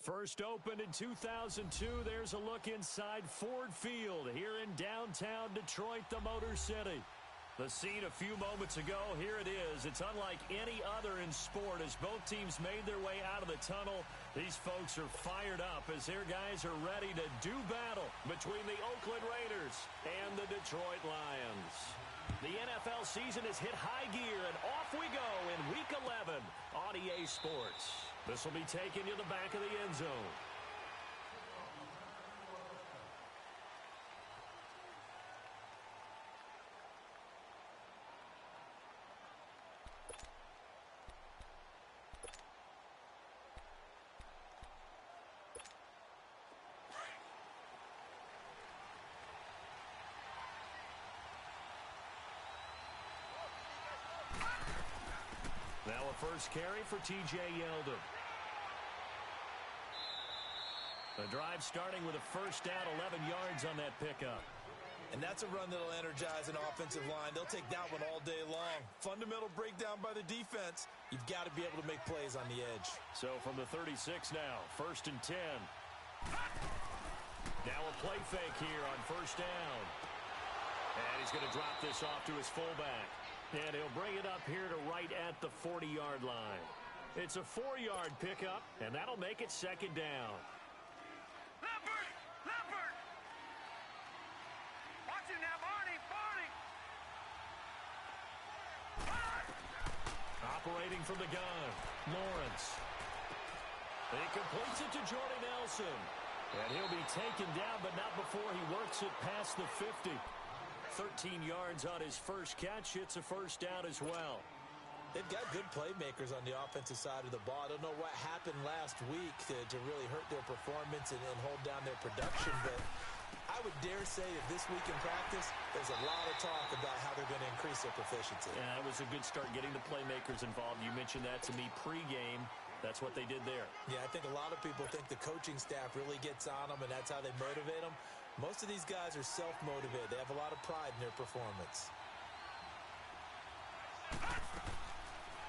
First opened in 2002, there's a look inside Ford Field here in downtown Detroit, the Motor City. The scene a few moments ago, here it is. It's unlike any other in sport as both teams made their way out of the tunnel. These folks are fired up as their guys are ready to do battle between the Oakland Raiders and the Detroit Lions. The NFL season has hit high gear, and off we go in Week 11 on EA Sports. This will be taken to the back of the end zone. Now a first carry for T.J. Yeldon. The drive starting with a first down, 11 yards on that pickup. And that's a run that'll energize an offensive line. They'll take that one all day long. Fundamental breakdown by the defense. You've got to be able to make plays on the edge. So from the 36 now, first and 10. Now a play fake here on first down. And he's going to drop this off to his fullback. And he'll bring it up here to right at the 40-yard line. It's a 4-yard pickup, and that'll make it second down. Leopard! Watch him now, Barney! Operating from the gun, Lawrence. He completes it to Jordy Nelson. And he'll be taken down, but not before he works it past the 50. 13 yards on his first catch. It's a first down as well. They've got good playmakers on the offensive side of the ball. I don't know what happened last week to really hurt their performance and hold down their production, but I would dare say that this week in practice, there's a lot of talk about how they're going to increase their proficiency. Yeah, it was a good start getting the playmakers involved. You mentioned that to me pregame. That's what they did there. Yeah, I think a lot of people think the coaching staff really gets on them, and that's how they motivate them. Most of these guys are self-motivated. They have a lot of pride in their performance.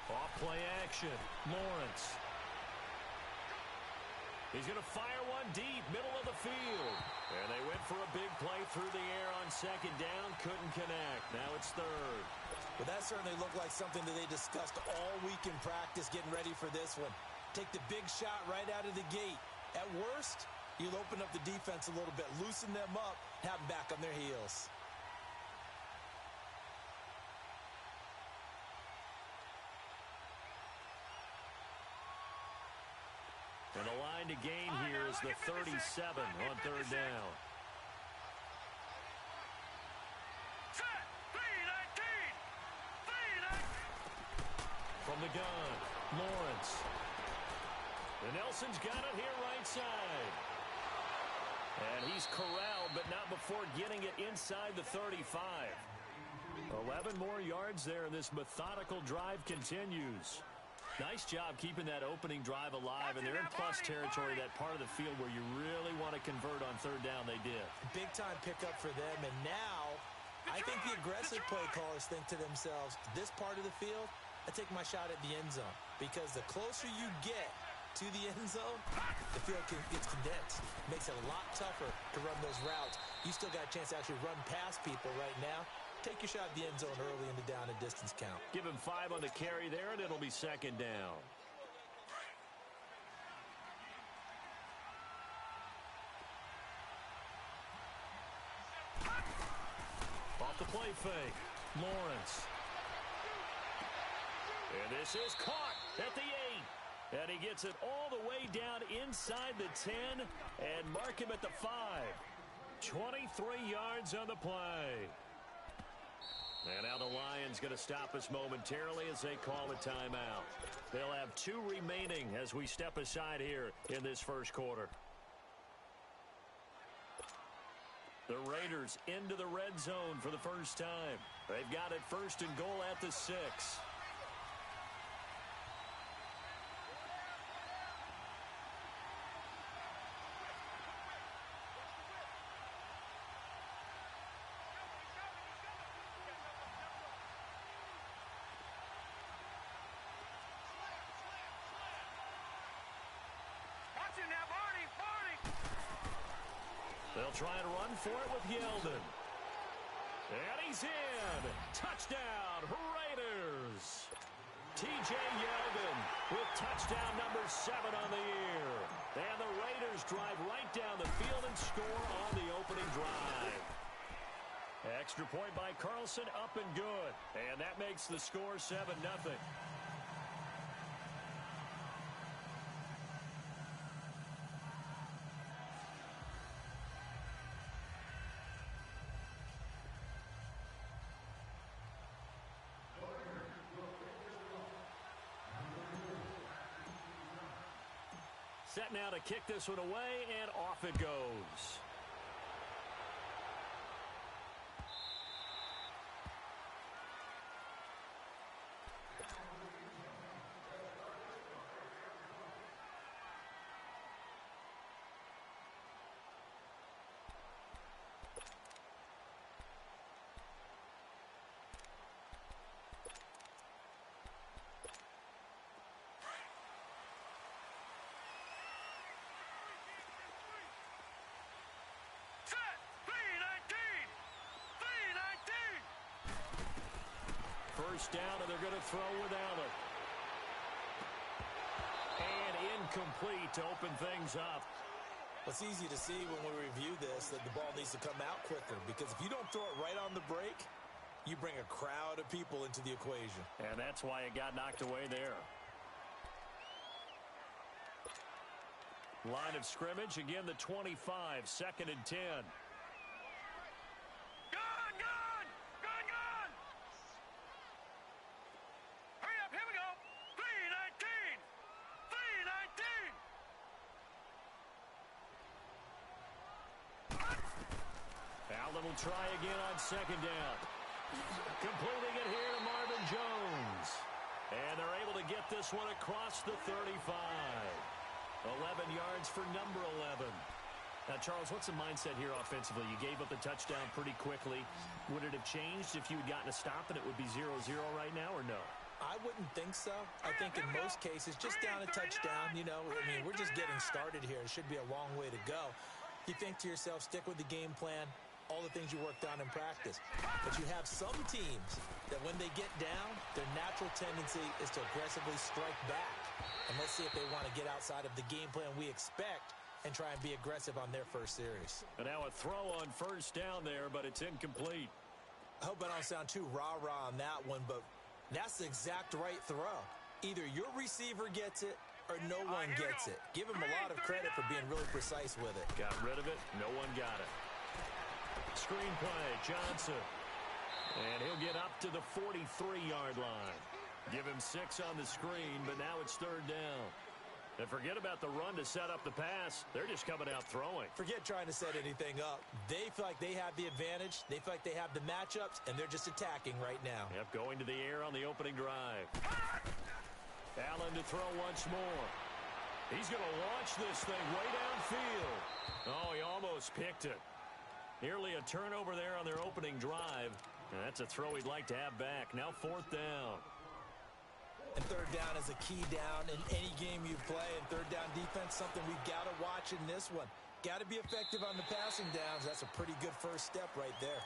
Off play action, Lawrence. He's going to fire one deep, middle of the field. And they went for a big play through the air on second down, couldn't connect. Now it's third. Well, that certainly looked like something that they discussed all week in practice, getting ready for this one. Take the big shot right out of the gate. At worst, you'll open up the defense a little bit, loosen them up, have them back on their heels. And the line to gain here is the 37 on third down. From the gun, Lawrence. And Nelson's got it here right side. And he's corralled, but not before getting it inside the 35. 11 more yards there, and this methodical drive continues. Nice job keeping that opening drive alive, and they're in plus territory, that part of the field where you really want to convert on third down. They did. Big-time pickup for them, and now I think the aggressive play callers think to themselves, this part of the field, I take my shot at the end zone, because the closer you get to the end zone, the field gets condensed. Makes it a lot tougher to run those routes. You still got a chance to actually run past people right now. Take your shot at the end zone early in the down and distance count. Give him 5 on the carry there, and it'll be second down. Off the play fake, Lawrence. And this is caught at the 8. And he gets it all the way down inside the 10 and mark him at the 5. 23 yards on the play. And now the Lions going to stop us momentarily as they call a timeout. They'll have 2 remaining as we step aside here in this first quarter. The Raiders into the red zone for the first time. They've got it first and goal at the 6. Now, They'll try and run for it with Yeldon. And he's in. Touchdown, Raiders. T.J. Yeldon with touchdown number 7 on the year. And the Raiders drive right down the field and score on the opening drive. Extra point by Carlson, up and good. And that makes the score 7-0. Set now to kick this one away, and off it goes. First down, and they're going to throw with Allen. And incomplete to open things up. It's easy to see when we review this that the ball needs to come out quicker, because if you don't throw it right on the break, you bring a crowd of people into the equation. And that's why it got knocked away there. Line of scrimmage, again the 25, 2nd and 10. Will try again on 2nd down. Completing it here to Marvin Jones. And they're able to get this one across the 35. 11 yards for number 11. Now, Charles, what's the mindset here offensively? You gave up the touchdown pretty quickly. Would it have changed if you had gotten a stop and it would be 0-0 right now, or no? I wouldn't think so. I think in most cases, just down a touchdown, you know, I mean, we're just getting started here. It should be a long way to go. You think to yourself, stick with the game plan, all the things you worked on in practice. But you have some teams that when they get down, their natural tendency is to aggressively strike back. And let's see if they want to get outside of the game plan we expect and try and be aggressive on their first series. And now a throw on first down there, but it's incomplete. I hope I don't sound too rah-rah on that one, but that's the exact right throw. Either your receiver gets it or no one gets it. Give him a lot of credit for being really precise with it. Got rid of it. No one got it. Screen play, Johnson. And he'll get up to the 43-yard line. Give him 6 on the screen, but now it's 3rd down. And forget about the run to set up the pass. They're just coming out throwing. Forget trying to set anything up. They feel like they have the advantage. They feel like they have the matchups, and they're just attacking right now. Yep, going to the air on the opening drive. Allen to throw once more. He's going to launch this thing way downfield. Oh, he almost picked it. Nearly a turnover there on their opening drive. And that's a throw he'd like to have back. Now 4th down. And 3rd down is a key down in any game you play. And 3rd down defense, something we've got to watch in this one. Got to be effective on the passing downs. That's a pretty good first step right there.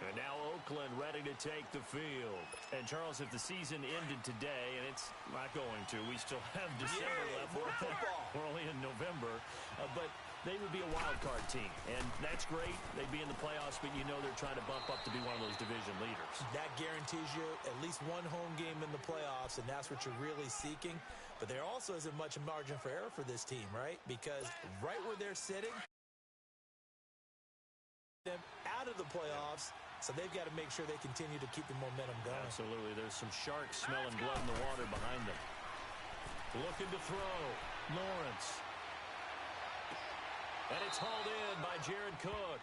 And now Oakland ready to take the field. And, Charles, if the season ended today, and it's not going to, we still have December left. More football. We're only in November. But they would be a wild card team. And that's great. They'd be in the playoffs, but you know they're trying to bump up to be one of those division leaders. That guarantees you at least one home game in the playoffs, and that's what you're really seeking. But there also isn't much margin for error for this team, right? Because right where they're sitting, them out of the playoffs, so they've got to make sure they continue to keep the momentum going. Absolutely. There's some sharks smelling blood in the water behind them. Looking to throw. Lawrence. And it's hauled in by Jared Cook.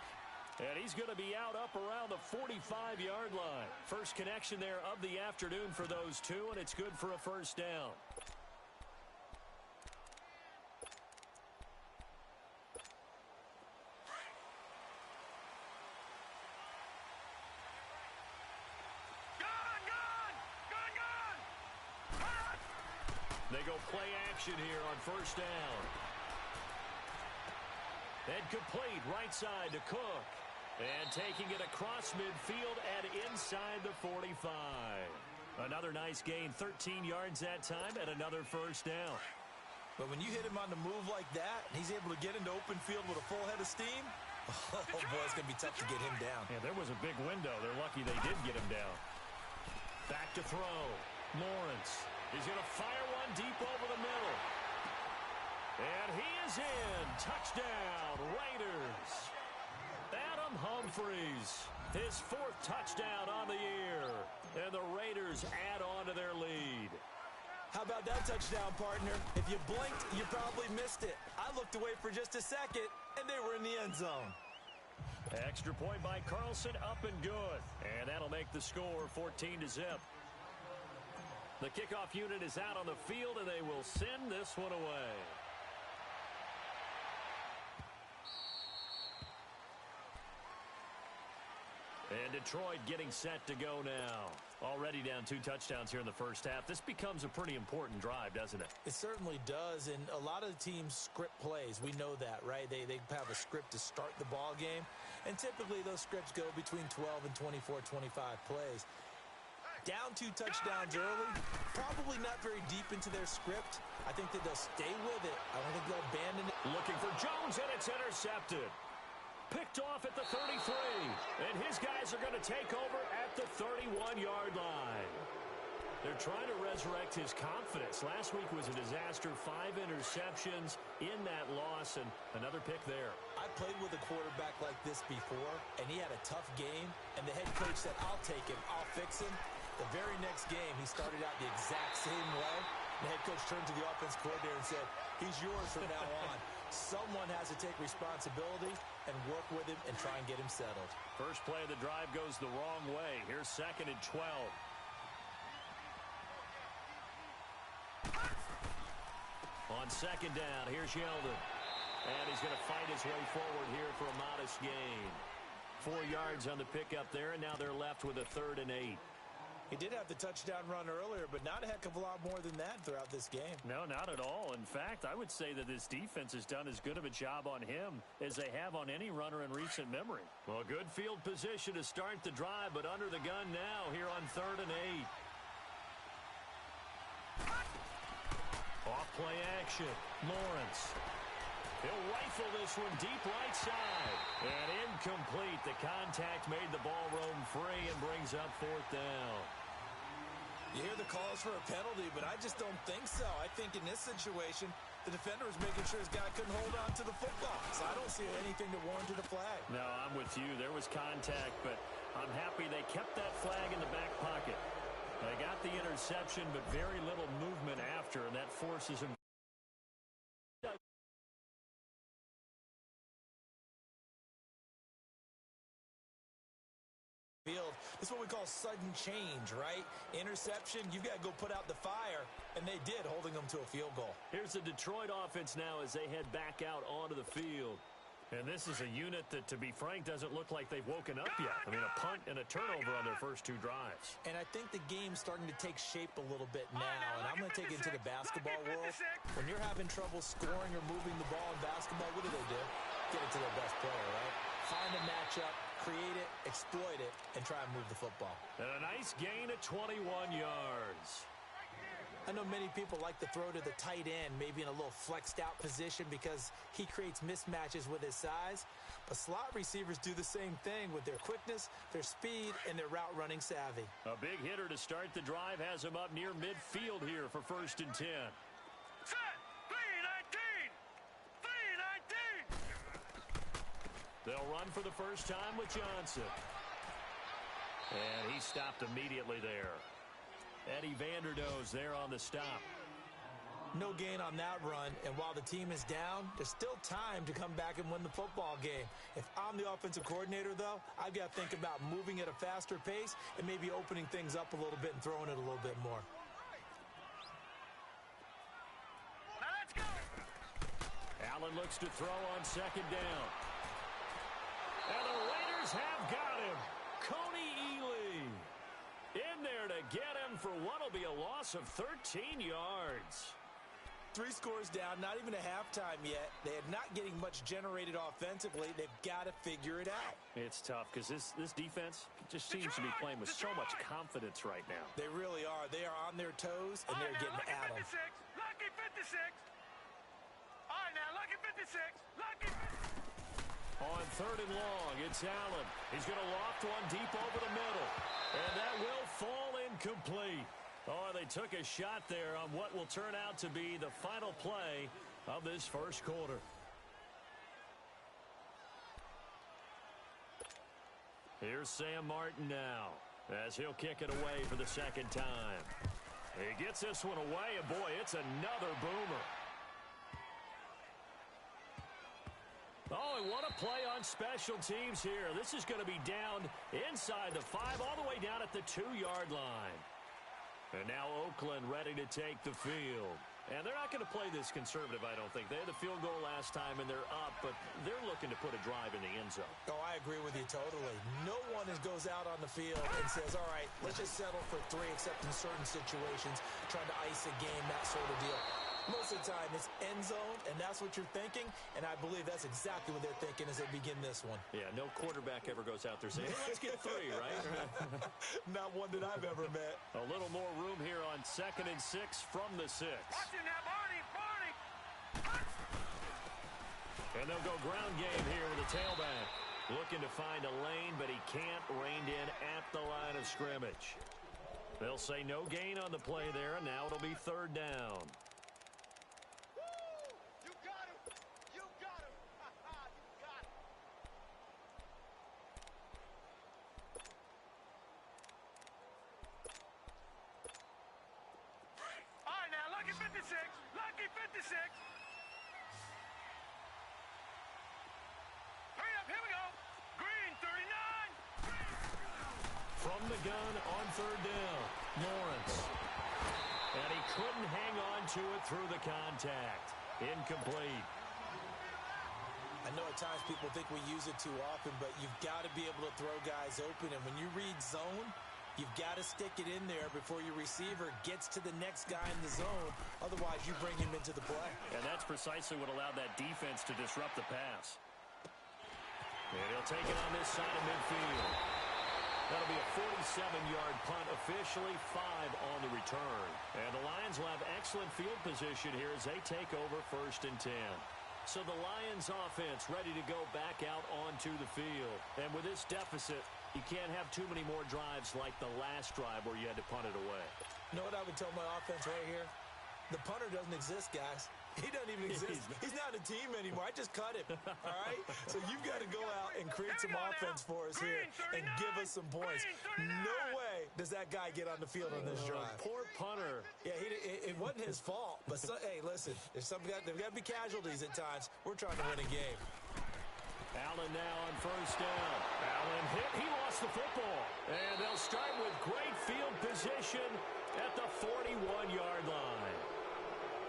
And he's going to be out up around the 45-yard line. First connection there of the afternoon for those two, and it's good for a first down. They go play action here on first down. And complete right side to Cook. And taking it across midfield and inside the 45. Another nice gain, 13 yards that time, and another first down. But when you hit him on the move like that, and he's able to get into open field with a full head of steam, oh, boy, it's going to be tough to get him down. Yeah, there was a big window. They're lucky they did get him down. Back to throw. Lawrence. He's going to fire one deep over the middle. And he is in. Touchdown, Raiders. Adam Humphries, his 4th touchdown on the year. And the Raiders add on to their lead. How about that touchdown, partner? If you blinked, you probably missed it. I looked away for just a second, and they were in the end zone. Extra point by Carlson, up and good. And that'll make the score 14-0. The kickoff unit is out on the field, and they will send this one away. And Detroit getting set to go now. Already down 2 touchdowns here in the first half. This becomes a pretty important drive, doesn't it? It certainly does, and a lot of the teams script plays. We know that, right? They have a script to start the ball game, and typically those scripts go between 12 and 24, 25 plays. Down 2 touchdowns early, probably not very deep into their script. I think that they'll stay with it. I don't think they'll abandon it. Looking for Jones, and it's intercepted. Picked off at the 33, and his guys are going to take over at the 31-yard line. They're trying to resurrect his confidence. Last week was a disaster, 5 interceptions in that loss, and another pick there. I played with a quarterback like this before, and he had a tough game, and the head coach said, I'll take him, I'll fix him. The very next game, he started out the exact same way. The head coach turned to the offense coordinator and said, he's yours from now on. Someone has to take responsibility and work with him and try and get him settled. First play of the drive goes the wrong way. Here's 2nd and 12. On 2nd down, here's Yeldon. And he's going to fight his way forward here for a modest gain. 4 yards on the pickup there, and now they're left with a 3rd and 8. He did have the touchdown run earlier, but not a heck of a lot more than that throughout this game. No, not at all. In fact, I would say that this defense has done as good of a job on him as they have on any runner in recent memory. Well, good field position to start the drive, but under the gun now here on 3rd and 8. Off play action. Lawrence. He'll rifle this one deep right side. And incomplete. The contact made the ball roam free and brings up 4th down. You hear the calls for a penalty, but I just don't think so. I think in this situation, the defender was making sure his guy couldn't hold on to the football. So I don't see anything that warranted a flag. No, I'm with you. There was contact, but I'm happy they kept that flag in the back pocket. They got the interception, but very little movement after, and that forces him. This is what we call sudden change, right? Interception, you've got to go put out the fire, and they did, holding them to a field goal. Here's the Detroit offense now as they head back out onto the field. And this is a unit that, to be frank, doesn't look like they've woken up yet. I mean, a punt and a turnover on their first 2 drives. And I think the game's starting to take shape a little bit now, and I'm going to take it into the basketball world. When you're having trouble scoring or moving the ball in basketball, what do? Get it to their best player, right? Find a matchup, create it, exploit it, and try and move the football. And a nice gain of 21 yards. I know many people like to throw to the tight end, maybe in a little flexed out position because he creates mismatches with his size. But slot receivers do the same thing with their quickness, their speed, and their route running savvy. A big hitter to start the drive has him up near midfield here for 1st and 10. They'll run for the first time with Johnson. And he stopped immediately there. Eddie Vanderdoes there on the stop. No gain on that run, and while the team is down, there's still time to come back and win the football game. If I'm the offensive coordinator, though, I've got to think about moving at a faster pace and maybe opening things up a little bit and throwing it a little bit more. Now let's go. Allen looks to throw on 2nd down. And the Raiders have got him. Coney Ely in there to get him for what will be a loss of 13 yards. 3 scores down, not even a halftime yet. They are not getting much generated offensively. They've got to figure it out. It's tough because this defense just seems to be playing with so much confidence right now. They really are. They are on their toes, and they're getting at them. Lucky 56. All right, now, lucky 56. Lucky 56. On 3rd and long, it's Allen. He's going to loft one deep over the middle. And that will fall incomplete. Oh, they took a shot there on what will turn out to be the final play of this first quarter. Here's Sam Martin now as he'll kick it away for the second time. He gets this one away, and boy, it's another boomer. Oh, and what a play on special teams here. This is going to be down inside the 5, all the way down at the 2-yard line. And now Oakland ready to take the field. And they're not going to play this conservative, I don't think. They had the field goal last time, and they're up, but they're looking to put a drive in the end zone. Oh, I agree with you totally. No one goes out on the field and says, all right, let's just settle for 3, except in certain situations, trying to ice a game, that sort of deal. Most of the time, it's end zone, and that's what you're thinking, and I believe that's exactly what they're thinking as they begin this one. Yeah, no quarterback ever goes out there saying, hey, let's get 3, right? Not one that I've ever met. A little more room here on 2nd and 6 from the 6. Watch it now, Barney. And they'll go ground game here with a tailback. Looking to find a lane, but he can't reined in at the line of scrimmage. They'll say no gain on the play there, and now it'll be 3rd down. Lucky 56. Hurry up, here we go. Green, 39. From the gun on 3rd down, Lawrence. And he couldn't hang on to it through the contact. Incomplete. I know at times people think we use it too often, but you've got to be able to throw guys open. And when you read zone, you've got to stick it in there before your receiver gets to the next guy in the zone. Otherwise, you bring him into the play. And that's precisely what allowed that defense to disrupt the pass. And he'll take it on this side of midfield. That'll be a 47-yard punt, officially 5 on the return. And the Lions will have excellent field position here as they take over 1st and 10. So the Lions offense ready to go back out onto the field. And with this deficit, you can't have too many more drives like the last drive where you had to punt it away. You know what I would tell my offense right here? The punter doesn't exist, guys. He doesn't even exist. He's not a team anymore. I just cut him, all right? So you've got to go out and create some offense for us here and give us some points. No way does that guy get on the field on this drive. Poor punter. Yeah, it wasn't his fault. But, hey, listen, there's got to be casualties at times. We're trying to win a game. Allen now on 1st down. Allen hit. He lost the football. And they'll start with great field position at the 41-yard line.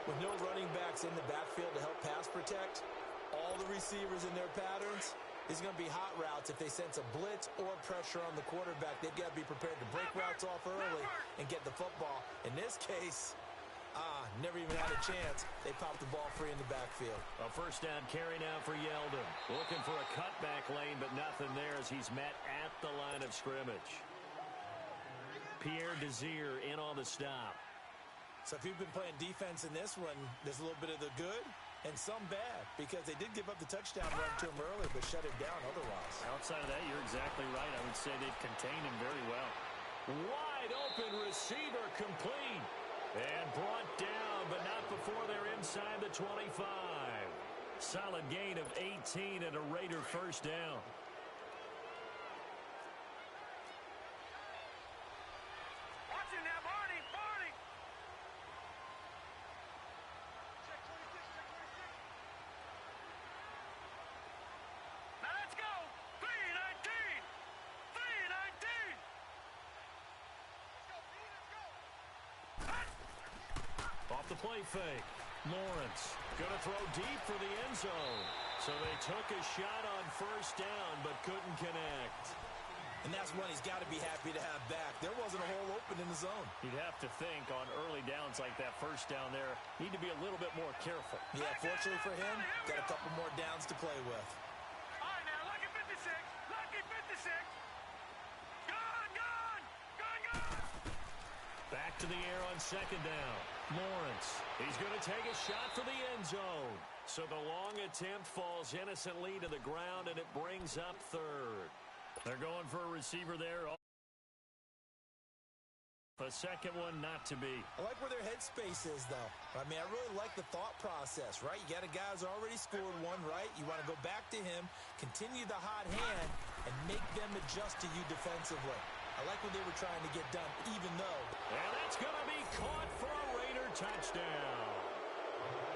With no running backs in the backfield to help pass protect, all the receivers in their patterns, these are going to be hot routes if they sense a blitz or pressure on the quarterback. They've got to be prepared to break routes off early and get the football. In this case, never even had a chance. They popped the ball free in the backfield. A 1st down carry now for Yeldon. Looking for a cutback lane, but nothing there as he's met at the line of scrimmage. Pierre Desir in on the stop. So if you've been playing defense in this one, there's a little bit of the good and some bad because they did give up the touchdown run to him earlier but shut him down otherwise. Outside of that, you're exactly right. I would say they've contained him very well. Wide open receiver complete. And brought down, but not before they're inside the 25. Solid gain of 18 and a Raider 1st down. Watch it now, Barney. Now let's go. 319. 319. Off the play fake. Lawrence going to throw deep for the end zone. So they took a shot on 1st down but couldn't connect. And that's one he's got to be happy to have back. There wasn't a hole open in the zone. You'd have to think on early downs like that first down there, need to be a little bit more careful. Yeah, fortunately for him, got a couple more downs to play with. All right, now, lucky 56. Lucky 56. Gone, gone. Gone, gone. Back to the air on second down. Lawrence, he's going to take a shot for the end zone. So the long attempt falls innocently to the ground, and it brings up third. They're going for a receiver there. A second one not to be. I like where their headspace is, though. I mean, I really like the thought process, right? You got a guy who's already scored one, right? You want to go back to him, continue the hot hand, and make them adjust to you defensively. I like what they were trying to get done, even though. And that's going to be caught for a Raider touchdown.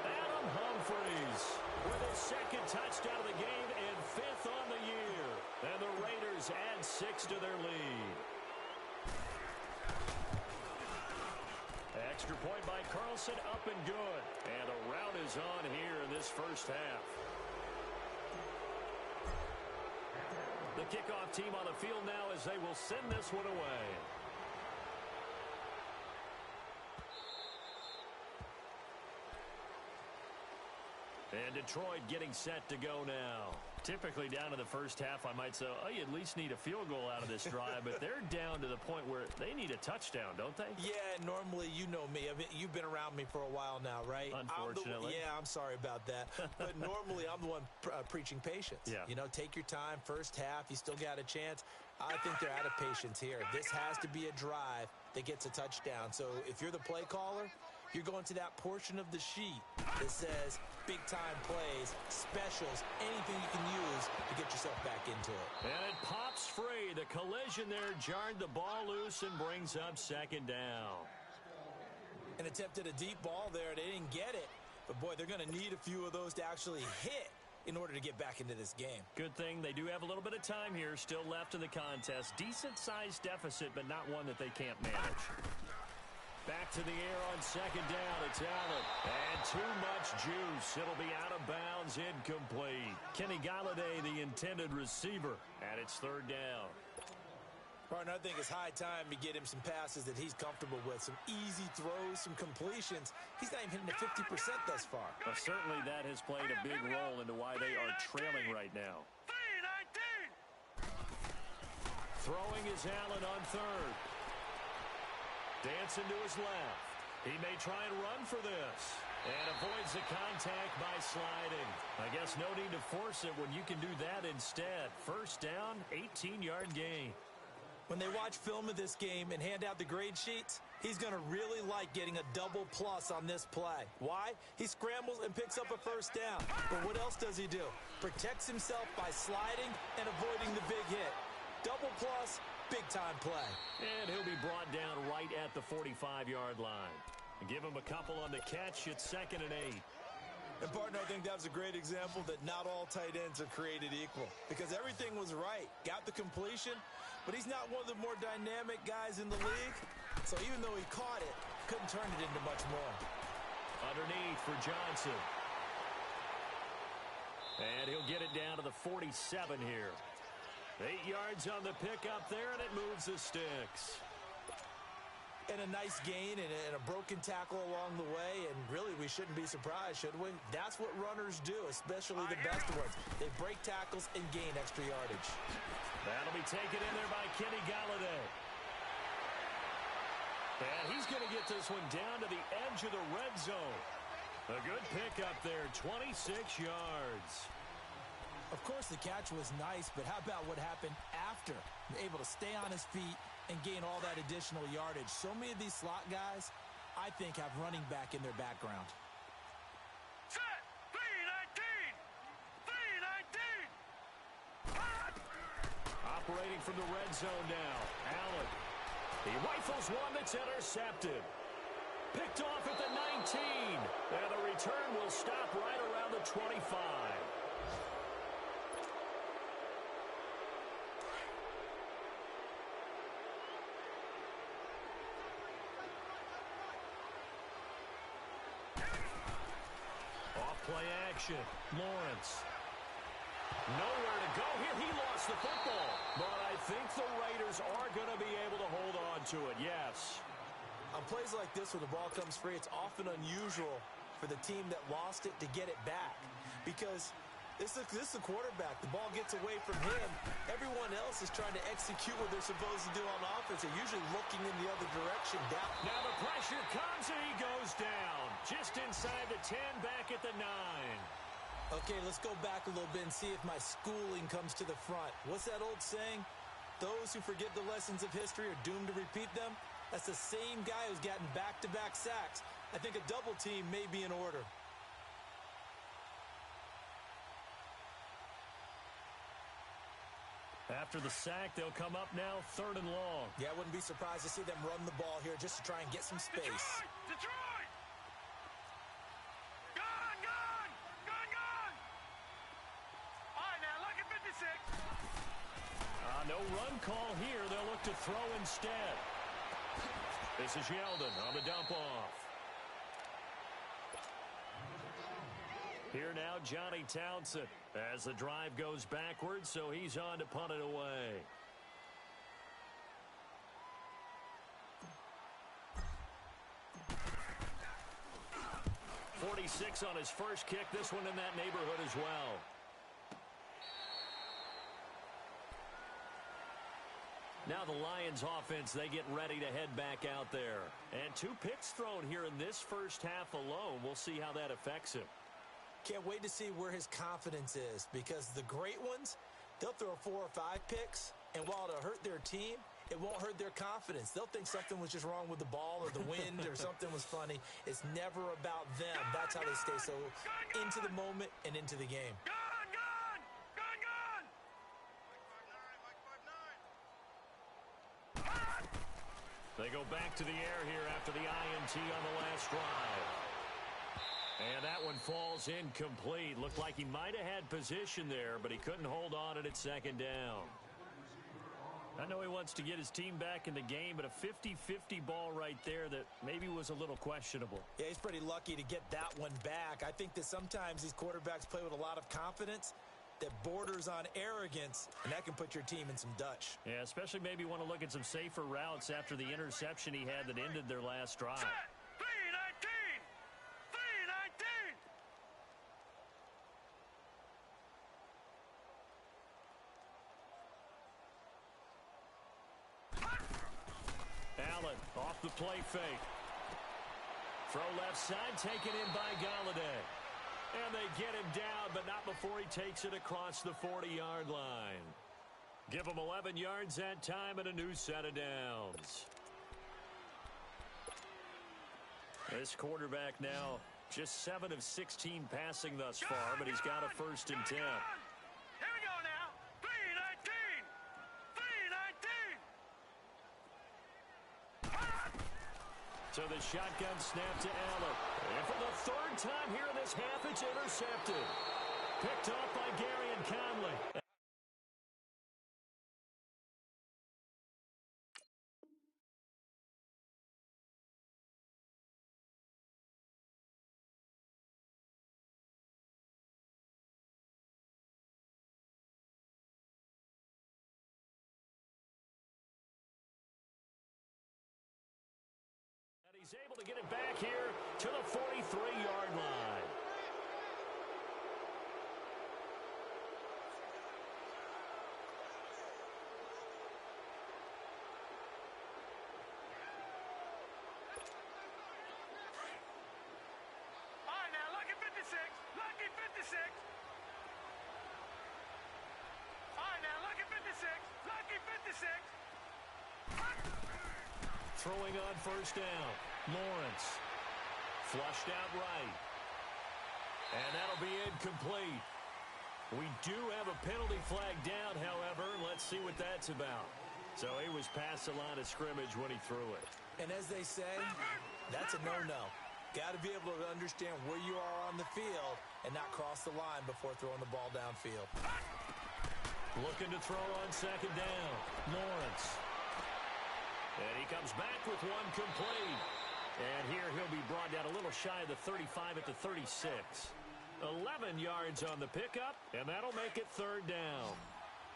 Adam Humphries with his second touchdown of the game and fifth on the year. And the Raiders add 6 to their lead. Extra point by Carlson, up and good. And a rout is on here in this first half. The kickoff team on the field now as they will send this one away. And Detroit getting set to go now. Typically down to the first half, I might say, oh, you at least need a field goal out of this drive, but they're down to the point where they need a touchdown, don't they? Yeah, normally, you know me. I mean, you've been around me for a while now, right? Unfortunately. I'm sorry about that. But normally, I'm the one preaching patience. Yeah. You know, take your time. First half, you still got a chance. I think they're out of patience here. This has to be a drive that gets a touchdown. So if you're the play caller, you're going to that portion of the sheet that says big-time plays, specials, anything you can use to get yourself back into it. And it pops free. The collision there jarred the ball loose and brings up second down. And attempted a deep ball there. They didn't get it. But, boy, they're going to need a few of those to actually hit in order to get back into this game. Good thing they do have a little bit of time here still left in the contest. Decent-sized deficit, but not one that they can't manage. Back to the air on second down. It's Allen. And too much juice. It'll be out of bounds, incomplete. Kenny Galladay, the intended receiver, and it's third down. Partner, I think it's high time to get him some passes that he's comfortable with. Some easy throws, some completions. He's not even hitting the 50% thus far. Well, certainly that has played a big role into why they are trailing right now. 3-19. Throwing is Allen on third. Dancing to his left. He may try and run for this. And avoids the contact by sliding. I guess no need to force it when you can do that instead. First down, 18-yard gain. When they watch film of this game and hand out the grade sheets, he's going to really like getting a double plus on this play. Why? He scrambles and picks up a first down. But what else does he do? Protects himself by sliding and avoiding the big hit. Double plus, big-time play. And he'll be brought down right at the 45-yard line. Give him a couple on the catch. It's 2nd and 8. And, partner, I think that was a great example that not all tight ends are created equal. Because everything was right. Got the completion, but he's not one of the more dynamic guys in the league. So even though he caught it, couldn't turn it into much more. Underneath for Johnson. And he'll get it down to the 47 here. 8 yards on the pickup there, and it moves the sticks. And a nice gain and a broken tackle along the way, and really we shouldn't be surprised, should we? That's what runners do, especially the best ones. They break tackles and gain extra yardage. That'll be taken in there by Kenny Galladay. And he's going to get this one down to the edge of the red zone. A good pickup there, 26 yards. Of course, the catch was nice, but how about what happened after? Able to stay on his feet and gain all that additional yardage. So many of these slot guys, I think, have running back in their background. Set. 3-19. 3-19. Operating from the red zone now. Allen. He rifles one that's intercepted. Picked off at the 19. And the return will stop right around the 25. Play action. Lawrence. Nowhere to go here. He lost the football. But I think the Raiders are going to be able to hold on to it, yes. On plays like this where the ball comes free, it's often unusual for the team that lost it to get it back. Because this is the quarterback. The ball gets away from him. Everyone else is trying to execute what they're supposed to do on offense. They're usually looking in the other direction. Down. Now the pressure comes and he goes down. Just inside the 10, back at the 9. Okay, let's go back a little bit and see if my schooling comes to the front. What's that old saying? Those who forget the lessons of history are doomed to repeat them. That's the same guy who's gotten back-to-back sacks. I think a double team may be in order. After the sack, they'll come up now 3rd and long. Yeah, I wouldn't be surprised to see them run the ball here just to try and get some space. Detroit! Gone, gone! Gone, gone! All right, now, look at 56. No run call here. They'll look to throw instead. This is Yeldon on the dump-off. Here now, Johnny Townsend as the drive goes backwards, so he's on to punt it away. .46 on his first kick. This one in that neighborhood as well. Now the Lions offense, they get ready to head back out there. And 2 picks thrown here in this first half alone. We'll see how that affects him. Can't wait to see where his confidence is, because the great ones, they'll throw 4 or 5 picks, and while it'll hurt their team, it won't hurt their confidence. They'll think something was just wrong with the ball or the wind or something was funny. It's never about them. That's how they stay so into the moment and into the game. Gone, gone! Gone, gone! They go back to the air here after the INT on the last drive. And that one falls incomplete. Looked like he might have had position there, but he couldn't hold on it at 2nd down. I know he wants to get his team back in the game, but a 50-50 ball right there that maybe was a little questionable. Yeah, he's pretty lucky to get that one back. I think that sometimes these quarterbacks play with a lot of confidence that borders on arrogance, and that can put your team in some Dutch. Yeah, especially maybe want to look at some safer routes after the interception he had that ended their last drive. Set! 319! 319! Allen off the play fake. Throw left side, taken in by Galladay. And they get him down, but not before he takes it across the 40-yard line. Give him 11 yards that time and a new set of downs. This quarterback now just 7 of 16 passing thus far, but he's got a 1st and 10. Here we go now. 319! 319! So the shotgun snap to Allen. And for the 3rd time here in this half, it's intercepted. Picked off by Gary and Conley. He's able to get it back here to the 43-yard line. All right, now, lucky 56. Lucky 56. All right, now, lucky 56. Lucky 56. Throwing on 1st down. Lawrence. Flushed out right. And that'll be incomplete. We do have a penalty flag down, however. Let's see what that's about. So he was past the line of scrimmage when he threw it. And as they say, that's a no-no. Got to be able to understand where you are on the field and not cross the line before throwing the ball downfield. Looking to throw on 2nd down. Lawrence. And he comes back with one complete. And here he'll be brought down a little shy of the 35 at the 36. 11 yards on the pickup, and that'll make it third down.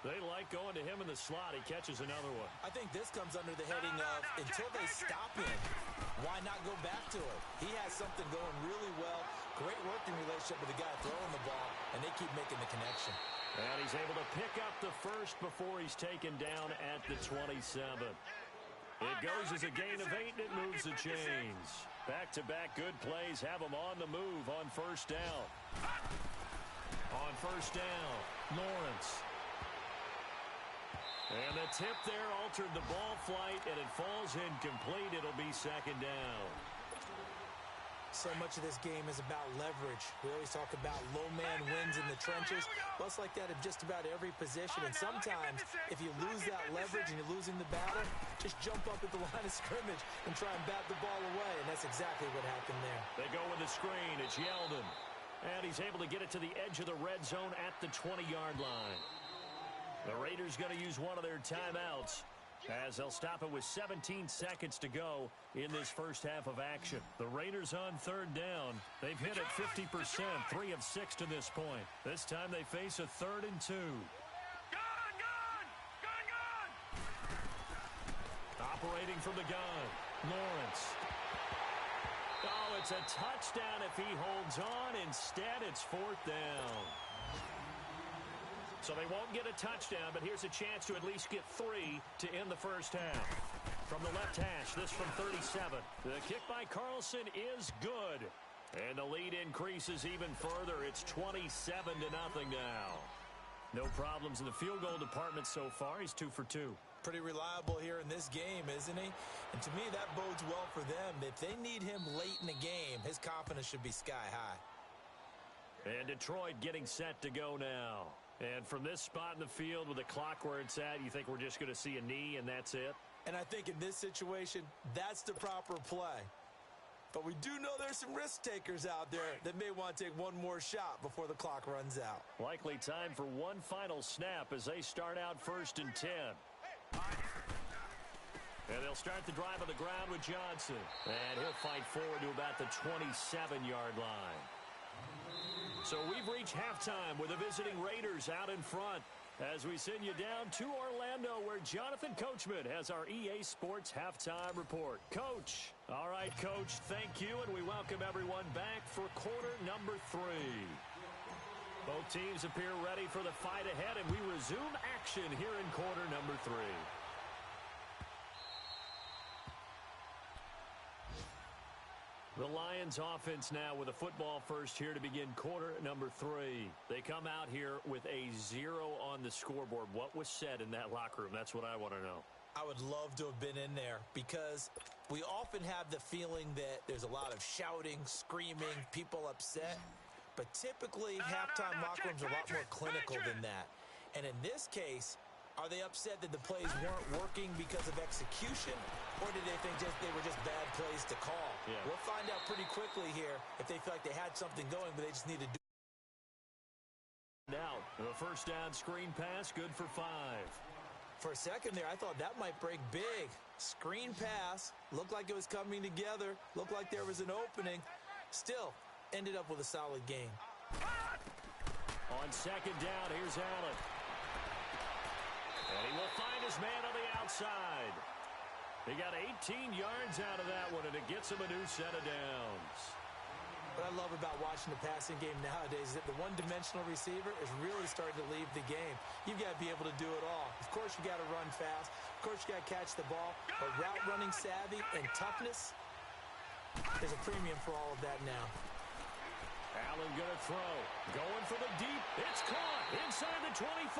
They like going to him in the slot. He catches another one. I think this comes under the heading of until they stop him, why not go back to it? He has something going really well. Great working relationship with the guy throwing the ball, and they keep making the connection. And he's able to pick up the first before he's taken down at the 27. It goes as a gain of 8, and it moves the chains. Back-to-back good plays have him on the move on first down. On first down, Lawrence. And the tip there altered the ball flight, and it falls incomplete. It'll be second down. So much of this game is about leverage. We always talk about low man wins in the trenches. Well, it's like that in just about every position. And sometimes, if you lose that leverage and you're losing the battle, just jump up at the line of scrimmage and try and bat the ball away. And that's exactly what happened there. They go with the screen. It's Yeldon. And he's able to get it to the edge of the red zone at the 20-yard line. The Raiders going to use one of their timeouts as they'll stop it with 17 seconds to go in this first half of action. The Raiders on third down. They've hit it 50%, 3 of 6 to this point. This time they face a 3rd and 2. Operating from the gun, Lawrence. Oh, it's a touchdown if he holds on. Instead, it's 4th down. So they won't get a touchdown, but here's a chance to at least get 3 to end the first half. From the left hash, this from 37. The kick by Carlson is good. And the lead increases even further. It's 27-0 now. No problems in the field goal department so far. He's 2 for 2. Pretty reliable here in this game, isn't he? And to me, that bodes well for them. If they need him late in the game, his confidence should be sky high. And Detroit getting set to go now. And from this spot in the field with the clock where it's at, you think we're just going to see a knee and that's it? And I think in this situation, that's the proper play. But we do know there's some risk takers out there that may want to take one more shot before the clock runs out. Likely time for one final snap as they start out 1st and 10. And they'll start the drive on the ground with Johnson. And he'll fight forward to about the 27-yard line. So we've reached halftime with the visiting Raiders out in front as we send you down to Orlando where Jonathan Coachman has our EA Sports Halftime Report. Coach. All right, Coach, thank you, and we welcome everyone back for quarter number 3. Both teams appear ready for the fight ahead, and we resume action here in quarter number 3. The Lions offense now with a football first here to begin quarter number 3. They come out here with a 0 on the scoreboard. What was said in that locker room? That's what I want to know. I would love to have been in there because we often have the feeling that there's a lot of shouting, screaming, people upset. But typically, halftime locker rooms are a lot more clinical than that. And in this case, are they upset that the plays weren't working because of execution, or did they think they were just bad plays to call? Yeah. We'll find out pretty quickly here if they feel like they had something going, but they just need to do it. Now, the first down screen pass, good for 5. For a second there, I thought that might break big. Screen pass, looked like it was coming together, looked like there was an opening. Still, ended up with a solid game. On second down, here's Allen. And he will find his man on the outside. He got 18 yards out of that one, and it gets him a new set of downs. What I love about watching the passing game nowadays is that the one-dimensional receiver is really starting to leave the game. You've got to be able to do it all. Of course, you got to run fast. Of course, you got to catch the ball. But route running savvy and toughness, there's a premium for all of that now. Allen going to throw. Going for the deep. It's caught inside the 25.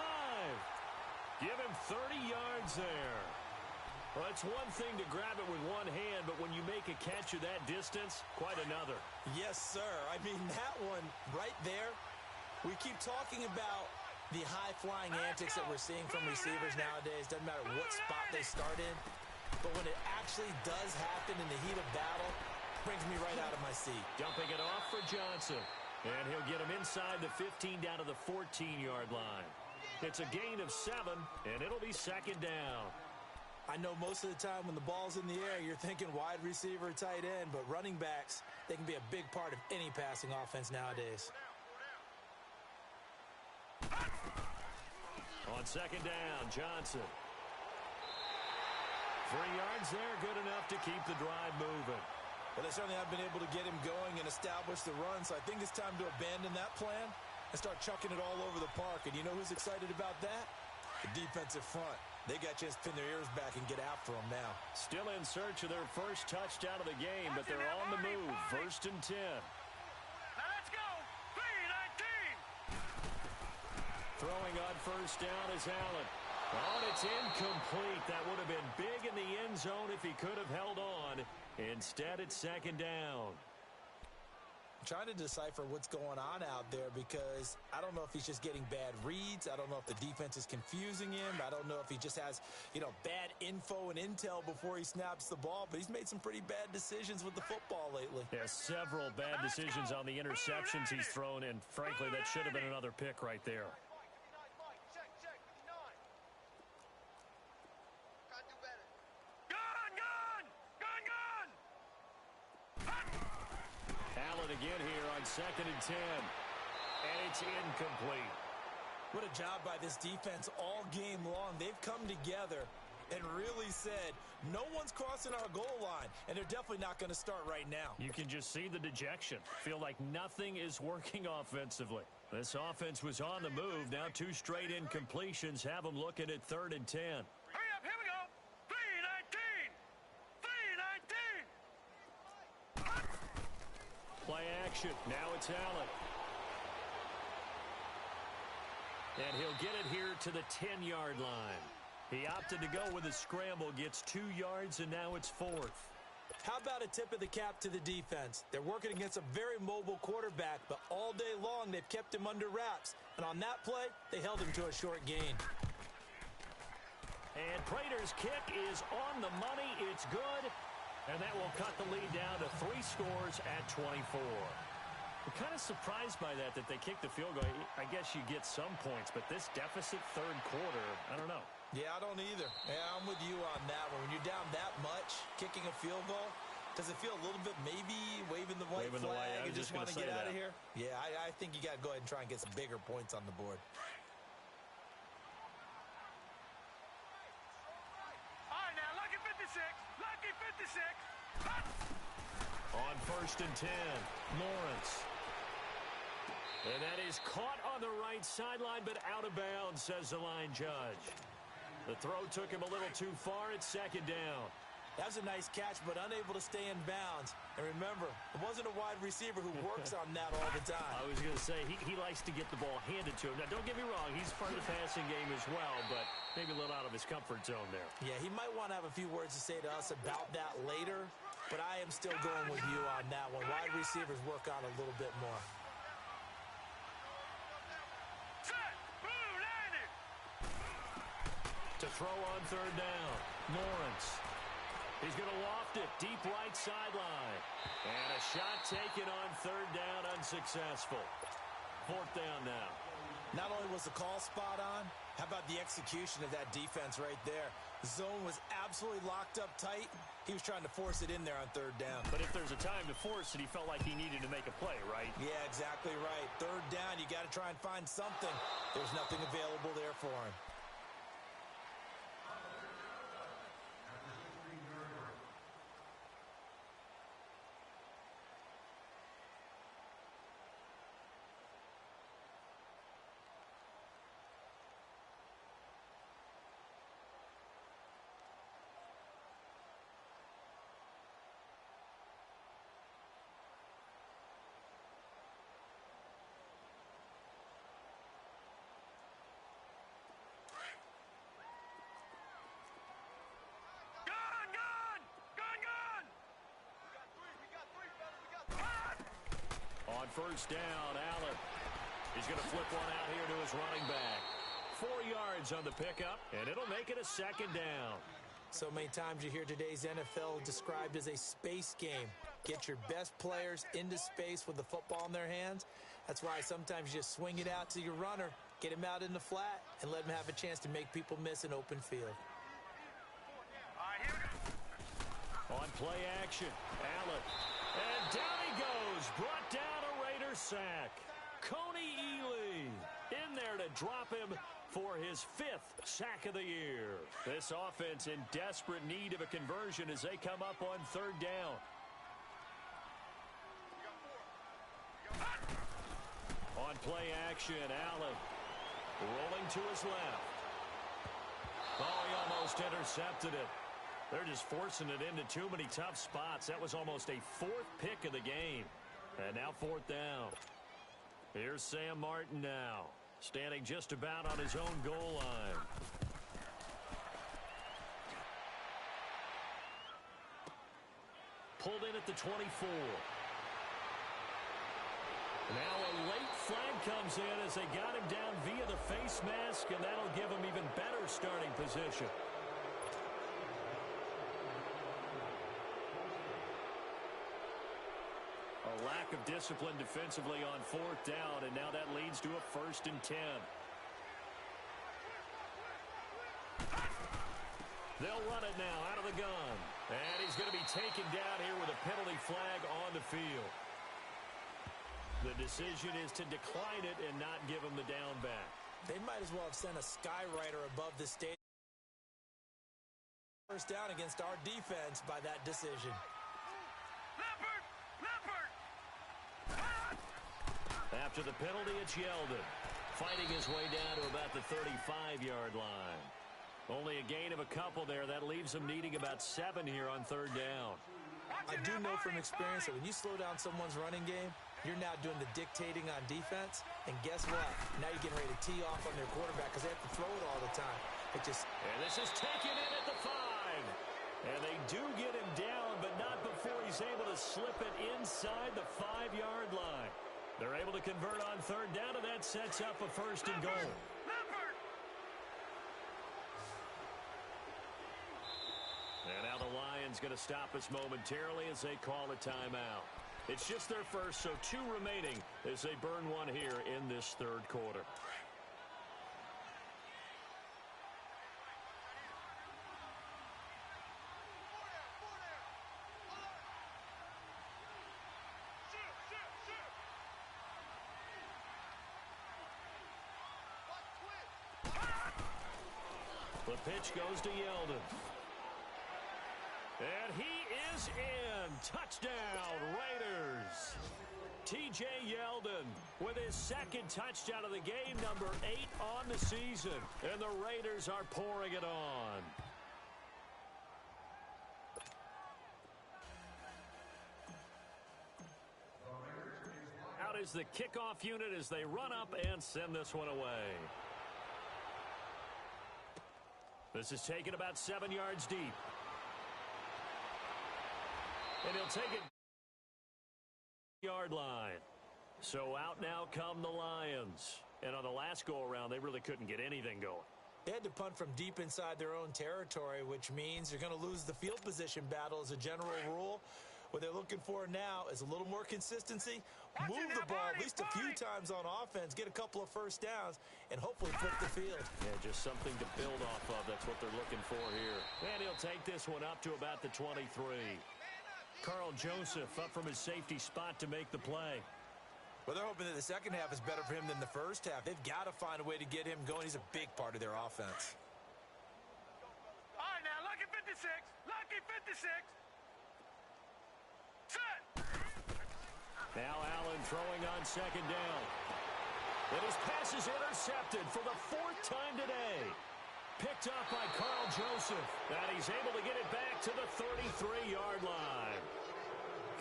Give him 30 yards there. Well, it's one thing to grab it with one hand, but when you make a catch of that distance, quite another. Yes, sir. I mean, that one right there, we keep talking about the high-flying antics that we're seeing from receivers nowadays. Doesn't matter what spot they start in, but when it actually does happen in the heat of battle, brings me right out of my seat. Dumping it off for Johnson, and he'll get him inside the 15 down to the 14-yard line. It's a gain of 7, and it'll be second down. I know most of the time when the ball's in the air, you're thinking wide receiver, tight end, but running backs, they can be a big part of any passing offense nowadays. second down, Johnson. 3 yards there, good enough to keep the drive moving. Well, they certainly have been able to get him going and establish the run, so I think it's time to abandon that plan and start chucking it all over the park. And you know who's excited about that? The defensive front. They got a chance to pin their ears back and get after them now. Still in search of their first touchdown of the game, but they're on the move. First and 10. Now let's go. 3-19. Throwing on first down is Allen. Oh, and it's incomplete. That would have been big in the end zone if he could have held on. Instead, it's second down. I'm trying to decipher what's going on out there because I don't know if he's just getting bad reads. I don't know if the defense is confusing him. I don't know if he just has, bad info and intel before he snaps the ball. But he's made some pretty bad decisions with the football lately. There's several bad decisions on the interceptions he's thrown, and frankly, that should have been another pick right there. Allen again here on second and 10. And it's incomplete. What a job by this defense all game long. They've come together and really said, no one's crossing our goal line, and they're definitely not going to start right now. You can just see the dejection. Feel like nothing is working offensively. This offense was on the move. Now 2 straight incompletions have them looking at third and 10. Hurry up, here we go. 3-19. 3-19. Play action. Now it's Allen. And he'll get it here to the 10-yard line. He opted to go with a scramble, gets 2 yards, and now it's 4th. How about a tip of the cap to the defense? They're working against a very mobile quarterback, but all day long they've kept him under wraps. And on that play, they held him to a short gain. And Prater's kick is on the money. It's good. And that will cut the lead down to 3 scores at 24. I'm kind of surprised by that they kicked the field goal. I guess you get some points, but this deficit third quarter, I don't know. Yeah, I don't either. Yeah, I'm with you on that one. When you're down that much, kicking a field goal, does it feel a little bit maybe waving the white flag and just want to get out of here? Yeah, I think you got to go ahead and try and get some bigger points on the board. All right, now, lucky 56. Lucky 56. On first and 10, Lawrence. And that is caught on the right sideline, but out of bounds, says the line judge. The throw took him a little too far. It's second down. That was a nice catch, but unable to stay in bounds. And remember, it wasn't a wide receiver who works on that all the time. I was going to say, he likes to get the ball handed to him. Now, don't get me wrong, he's part of the passing game as well, but maybe a little out of his comfort zone there. Yeah, he might want to have a few words to say to us about that later, but I am still going with you on that one. Wide receivers work on a little bit more. To throw on third down, Lawrence. He's going to loft it deep right sideline. And a shot taken on third down, unsuccessful. Fourth down now. Not only was the call spot on, how about the execution of that defense right there? The zone was absolutely locked up tight. He was trying to force it in there on third down. But if there's a time to force it, he felt like he needed to make a play, right? Yeah, exactly right. Third down, you got to try and find something. There's nothing available there for him. First down, Allen. He's going to flip one out here to his running back. 4 yards on the pickup, and it'll make it a second down. So many times you hear today's NFL described as a space game. Get your best players into space with the football in their hands. That's why sometimes you just swing it out to your runner, get him out in the flat, and let him have a chance to make people miss an open field. All right, here we go. On play action, Allen. And down he goes. Brought down a Raider sack. Coney Ely in there to drop him for his 5th sack of the year. This offense in desperate need of a conversion as they come up on 3rd down. On play action, Allen rolling to his left. Oh, he almost intercepted it. They're just forcing it into too many tough spots. That was almost a 4th pick of the game. And now 4th down. Here's Sam Martin now, standing just about on his own goal line. Pulled in at the 24. Now a late flag comes in as they got him down via the face mask, and that'll give him even better starting position. A lack of discipline defensively on 4th down, and now that leads to a 1st and 10. They'll run it now out of the gun. And he's going to be taken down here with a penalty flag on the field. The decision is to decline it and not give him the down back. They might as well have sent a skywriter above the stadium. 1st down against our defense by that decision. After the penalty, it's Yeldon, fighting his way down to about the 35-yard line. Only a gain of a couple there. That leaves him needing about 7 here on 3rd down. I do know from experience that when you slow down someone's running game, you're now doing the dictating on defense. And guess what? Now you're getting ready to tee off on their quarterback because they have to throw it all the time. And this is taken in at the 5. And they do get him down, but not before he's able to slip it inside the 5-yard line. They're able to convert on 3rd down, and that sets up a 1st and goal. And now the Lions going to stop us momentarily as they call a timeout. It's just their first, so 2 remaining as they burn one here in this 3rd quarter. The pitch goes to Yeldon. And he is in. Touchdown, Raiders. T.J. Yeldon with his 2nd touchdown of the game, number 8 on the season. And the Raiders are pouring it on. Out is the kickoff unit as they run up and send this one away. This is taken about 7 yards deep. And he'll take it yard line. So out now come the Lions. And on the last go-around, they really couldn't get anything going. They had to punt from deep inside their own territory, which means you're going to lose the field position battle as a general rule. What they're looking for now is a little more consistency, move the ball at least a few times on offense, get a couple of 1st downs, and hopefully flip the field. Yeah, just something to build off of. That's what they're looking for here. And he'll take this one up to about the 23. Carl Joseph up from his safety spot to make the play. Well, they're hoping that the second half is better for him than the first half. They've got to find a way to get him going. He's a big part of their offense. All right, now, lucky 56. Lucky 56. Set. Now Allen throwing on 2nd down. And his pass is intercepted for the 4th time today. Picked up by Carl Joseph. And he's able to get it back to the 33-yard line.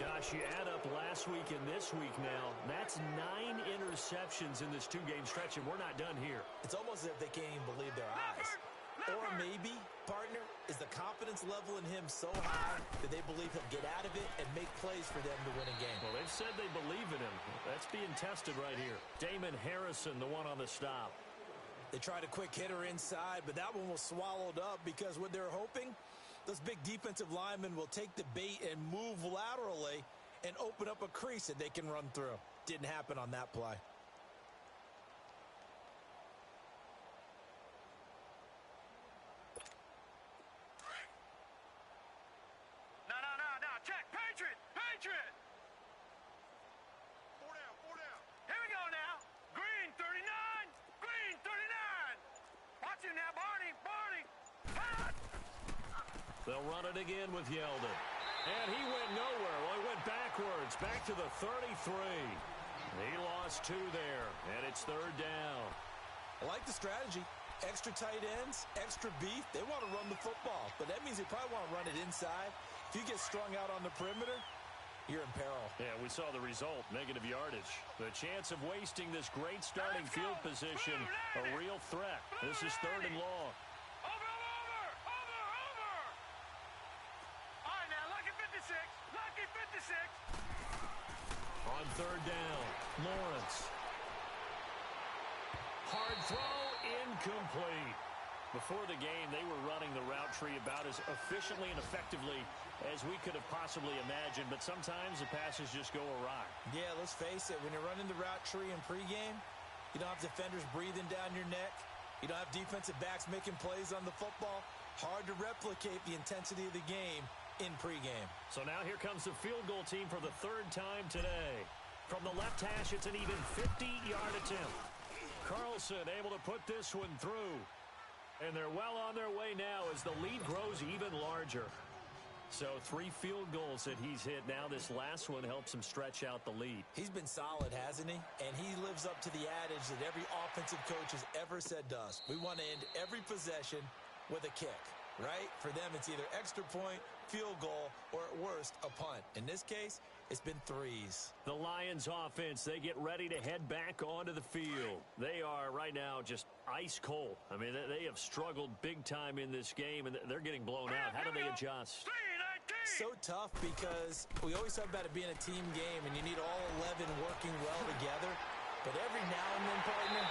Gosh, you add up last week and this week now. That's 9 interceptions in this 2-game stretch, and we're not done here. It's almost as if they can't even believe their eyes. Or maybe, partner, is the confidence level in him so high that they believe he'll get out of it and make plays for them to win a game. Well, they've said they believe in him. That's being tested right here. Damon Harrison, the one on the stop. They tried a quick hitter inside, but that one was swallowed up because what they're hoping, those big defensive linemen will take the bait and move laterally and open up a crease that they can run through. Didn't happen on that play. No. Check. Patriot. Patriot. 4 down. Here we go now. Green 39. Green 39. They'll run it again with Yeldon. And he went nowhere. Well, he went backwards, back to the 33. He lost 2 there, and it's 3rd down. I like the strategy. Extra tight ends, extra beef. They want to run the football, but that means they probably want to run it inside. If you get strung out on the perimeter, you're in peril. Yeah, we saw the result, negative yardage. The chance of wasting this great starting field position, a real threat. This is 3rd and long. Over! All right, now, lucky 56. Lucky 56. On 3rd down, Lawrence. Hard throw, incomplete. Before the game, they were running the route tree about as efficiently and effectively as we could have possibly imagined, but sometimes the passes just go awry. Yeah, let's face it, when you're running the route tree in pregame, you don't have defenders breathing down your neck. You don't have defensive backs making plays on the football. Hard to replicate the intensity of the game in pregame. So now here comes the field goal team for the 3rd time today. From the left hash, it's an even 50-yard attempt. Carlson able to put this one through. And they're well on their way now as the lead grows even larger. So 3 field goals that he's hit now. This last one helps him stretch out the lead. He's been solid, hasn't he? And he lives up to the adage that every offensive coach has ever said to us. We want to end every possession with a kick, right? For them, it's either extra point, field goal, or at worst, a punt. In this case, it's been 3s. The Lions offense, they get ready to head back onto the field. They are right now just ice cold. I mean, they have struggled big time in this game, and they're getting blown out. How do they adjust? So tough because we always talk about it being a team game, and you need all 11 working well together. But every now and then, partner,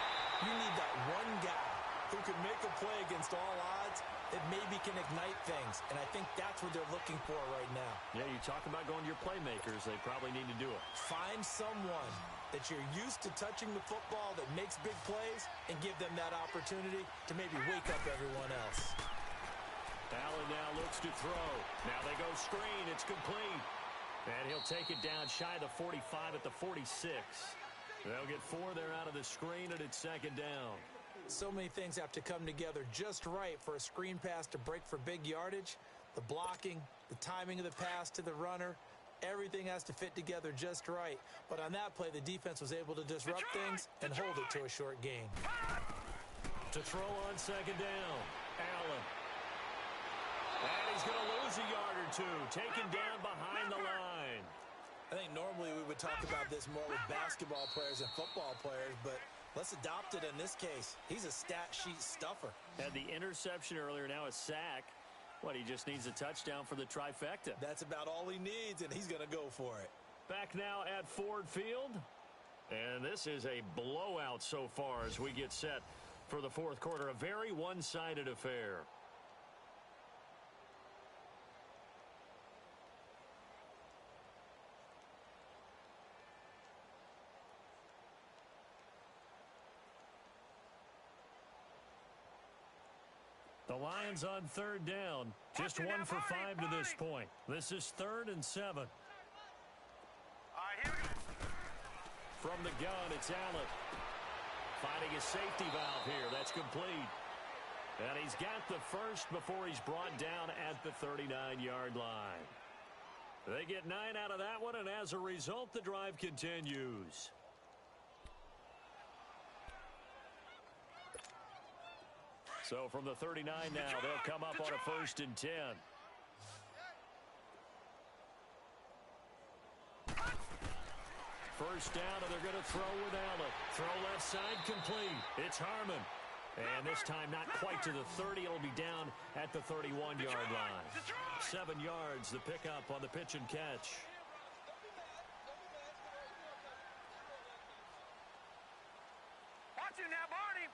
you need that one guy who can make a play against all odds that maybe can ignite things. And I think that's what they're looking for right now. Yeah, you talk about going to your playmakers. They probably need to do it. Find someone that you're used to touching the football that makes big plays and give them that opportunity to maybe wake up everyone else. Allen now looks to throw. Now they go screen. It's complete. And he'll take it down shy of the 45 at the 46. They'll get 4 there out of the screen, and it's 2nd down. So many things have to come together just right for a screen pass to break for big yardage. The blocking, the timing of the pass to the runner, everything has to fit together just right. But on that play, the defense was able to disrupt things and hold it to a short gain. To throw on 2nd down, Allen. And he's going to lose a yard or 2, taken down behind the line. I think normally we would talk about this more with basketball players and football players, but let's adopt it in this case. He's a stat sheet stuffer. Had the interception earlier, now a sack. What, he just needs a touchdown for the trifecta. That's about all he needs, and he's going to go for it. Back now at Ford Field. And this is a blowout so far as we get set for the 4th quarter. A very one-sided affair. The Lions on 3rd down. Just 1 for 5 to this point. This is 3rd and 7. All right, here we go. From the gun, it's Allen. Finding a safety valve here. That's complete. And he's got the first before he's brought down at the 39-yard line. They get 9 out of that one, and as a result, the drive continues. So from the 39 now, they'll come up on a 1st and 10. First down, and they're going to throw with Allen. Throw left side complete. It's Harmon. And this time not quite to the 30. It'll be down at the 31-yard line. 7 yards, the pickup on the pitch and catch. Watch him now, Barney.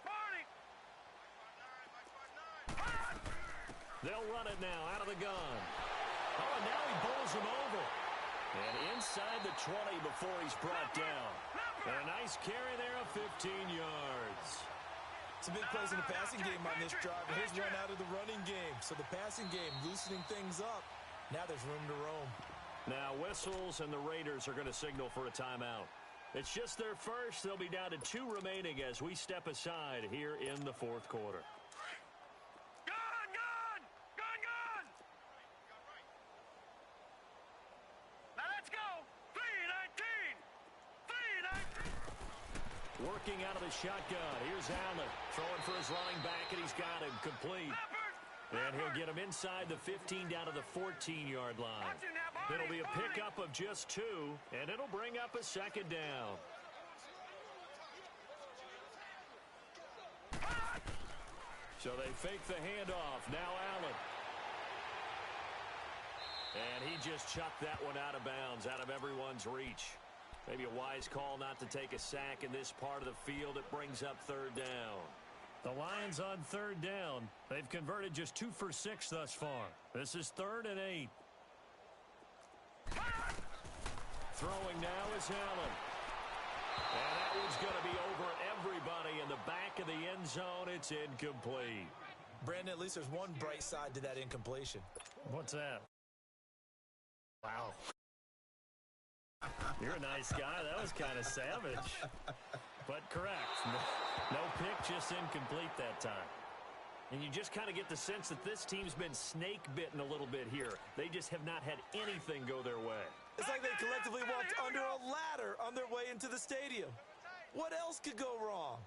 They'll run it now out of the gun. Oh, and now he bowls him over. And inside the 20 before he's brought down. And a nice carry there of 15 yards. Some big plays in the passing game on this drive. And here's one out of the running game. So the passing game loosening things up. Now there's room to roam. Now whistles and the Raiders are going to signal for a timeout. It's just their first. They'll be down to 2 remaining as we step aside here in the 4th quarter. the shotgun. Here's Allen throwing for his running back, and he's got him complete. And he'll get him inside the 15 down to the 14-yard line. It'll be a pickup of just 2, and it'll bring up a second down. So they fake the handoff. Now Allen. And he just chucked that one out of bounds, out of everyone's reach. Maybe a wise call not to take a sack in this part of the field. It brings up third down. The Lions on third down. They've converted just 2 for 6 thus far. This is 3rd and 8. Throwing now is Allen. And that one's going to be over everybody in the back of the end zone. It's incomplete. Brandon, at least there's one bright side to that incompletion. What's that? Wow. You're a nice guy. That was kind of savage. But correct. No pick, just incomplete that time. And you just kind of get the sense that this team's been snake-bitten a little bit here. They just have not had anything go their way. It's like they collectively walked under a ladder on their way into the stadium. What else could go wrong?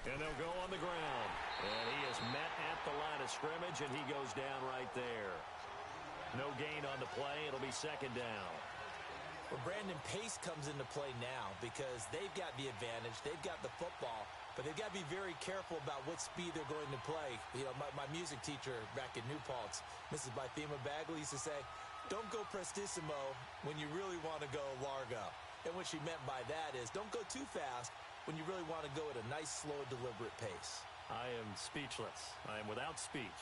And they'll go on the ground. And he is met at the line of scrimmage, and he goes down right there. No gain on the play. It'll be second down. Well, Brandon, pace comes into play now because they've got the advantage. They've got the football, but they've got to be very careful about what speed they're going to play. You know, my music teacher back in New Paltz, Mrs. Bythema Bagley, used to say, don't go prestissimo when you really want to go largo. And what she meant by that is don't go too fast when you really want to go at a nice, slow, deliberate pace. I am speechless. I am without speech.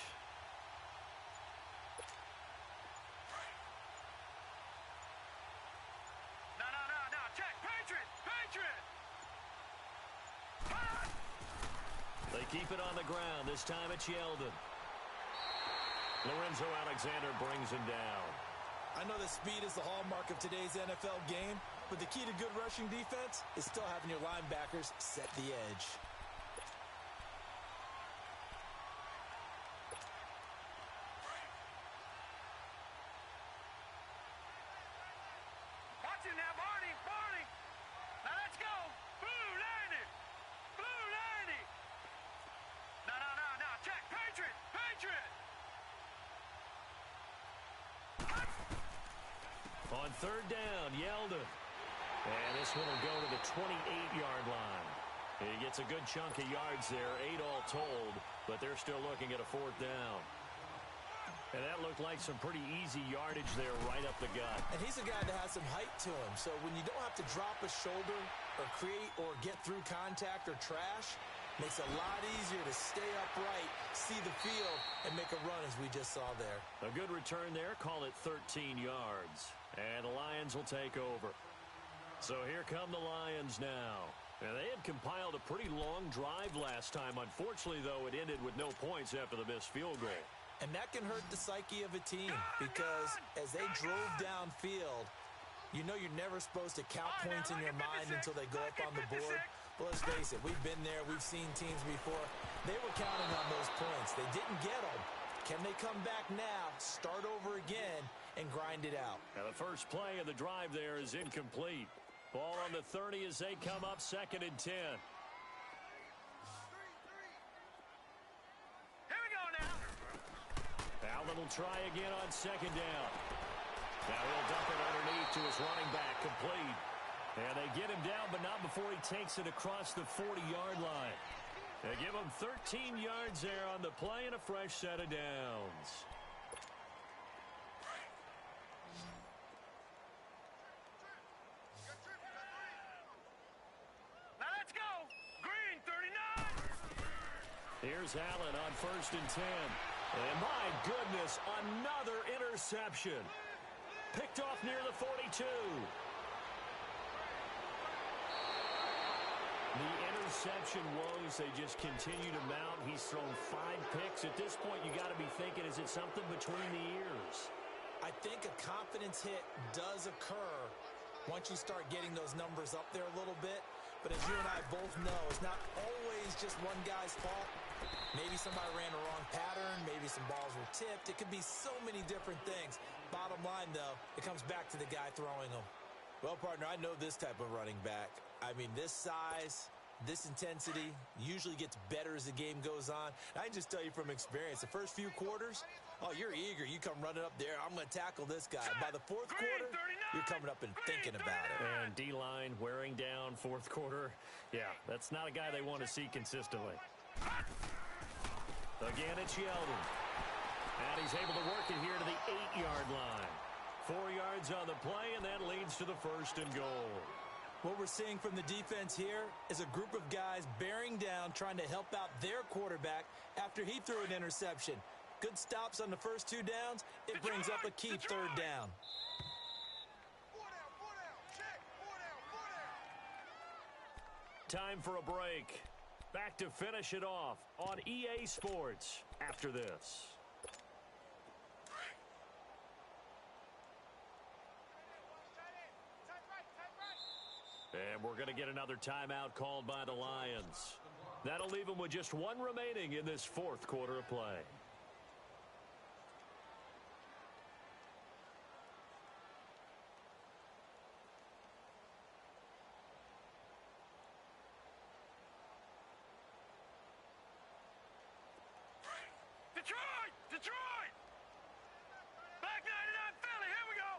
They keep it on the ground. This time it's Yeldon. Lorenzo Alexander brings him down. I know that speed is the hallmark of today's NFL game, but the key to good rushing defense is still having your linebackers set the edge. Watch it now, Barney. Now let's go. Blue landed. Now, check. Patriot. On third down, Yeldon. And this one will go to the 28-yard line. He gets a good chunk of yards there, 8 all told, but they're still looking at a fourth down. And that looked like some pretty easy yardage there right up the gut. And he's a guy that has some height to him, so when you don't have to drop a shoulder or create or get through contact or trash, makes it a lot easier to stay upright, see the field, and make a run as we just saw there. A good return there, call it 13 yards. And the Lions will take over. So here come the Lions now. And they had compiled a pretty long drive last time. Unfortunately, though, it ended with no points after the missed field goal. And that can hurt the psyche of a team because as they drove downfield, you know you're never supposed to count points in your mind until they go up on the board. But let's face it, we've been there. We've seen teams before. They were counting on those points. They didn't get them. Can they come back now, start over again, and grind it out? Now the first play of the drive there is incomplete. Ball on the 30 as they come up 2nd and 10. Allen will try again on 2nd down. Now he'll dump it underneath to his running back, complete. And they get him down, but not before he takes it across the 40-yard line. They give him 13 yards there on the play and a fresh set of downs. Now let's go. Green, 39. Here's Allen on 1st and 10. And my goodness, another interception. Picked off near the 42. The interception woes, they just continue to mount. He's thrown 5 picks. At this point, you got to be thinking, is it something between the ears? I think a confidence hit does occur once you start getting those numbers up there a little bit. But as you and I both know, it's not always just one guy's fault. Maybe somebody ran the wrong pattern. Maybe some balls were tipped. It could be so many different things. Bottom line, though, it comes back to the guy throwing them. Well, partner, I know this type of running back. I mean, this size, this intensity usually gets better as the game goes on. I can just tell you from experience, the first few quarters, oh, you're eager. You come running up there. I'm going to tackle this guy. By the fourth quarter, you're coming up and thinking about it. And D-line wearing down fourth quarter. Yeah, that's not a guy they want to see consistently. Again, it's Yeldon. And he's able to work it here to the 8-yard line. 4 yards on the play, and that leads to the 1st and goal. What we're seeing from the defense here is a group of guys bearing down, trying to help out their quarterback after he threw an interception. Good stops on the first 2 downs. It brings up a key 3rd down. Time for a break. Back to finish it off on EA Sports after this. And we're going to get another timeout called by the Lions. That'll leave them with just 1 remaining in this 4th quarter of play. Detroit! Back 99 Philly, here we go!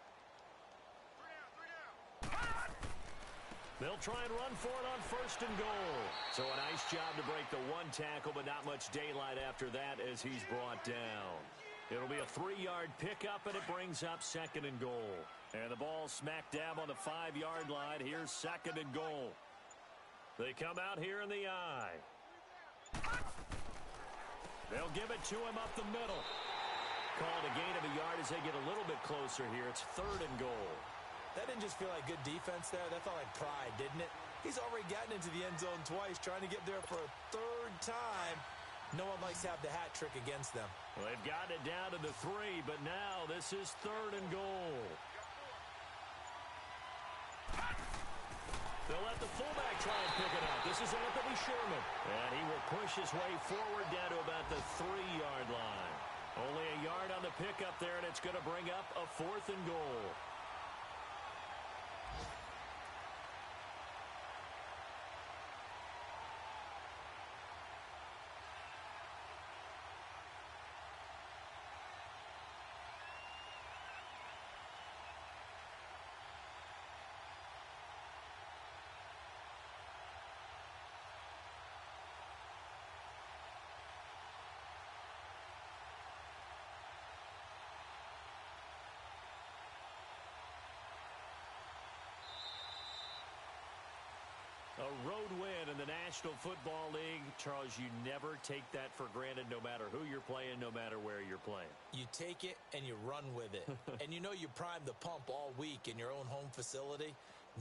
3 down. They'll try and run for it on 1st and goal. So a nice job to break the 1 tackle, but not much daylight after that as he's brought down. It'll be a 3-yard pickup, and it brings up 2nd and goal. And the ball smack dab on the 5-yard line. Here's 2nd and goal. They come out here in the eye. They'll give it to him up the middle. Called a gain of a yard as they get a little bit closer here. It's 3rd and goal. That didn't just feel like good defense there. That felt like pride, didn't it? He's already gotten into the end zone twice, trying to get there for a 3rd time. No one likes to have the hat trick against them. Well, they've gotten it down to the 3, but now this is 3rd and goal. They'll let the fullback try and pick it up. This is Anthony Sherman. And he will push his way forward down to about the 3-yard line. Only a yard on the pickup there, and it's going to bring up a 4th and goal. A road win in the National Football League. Charles, you never take that for granted no matter who you're playing, no matter where you're playing. You take it and you run with it. And you know you prime the pump all week in your own home facility.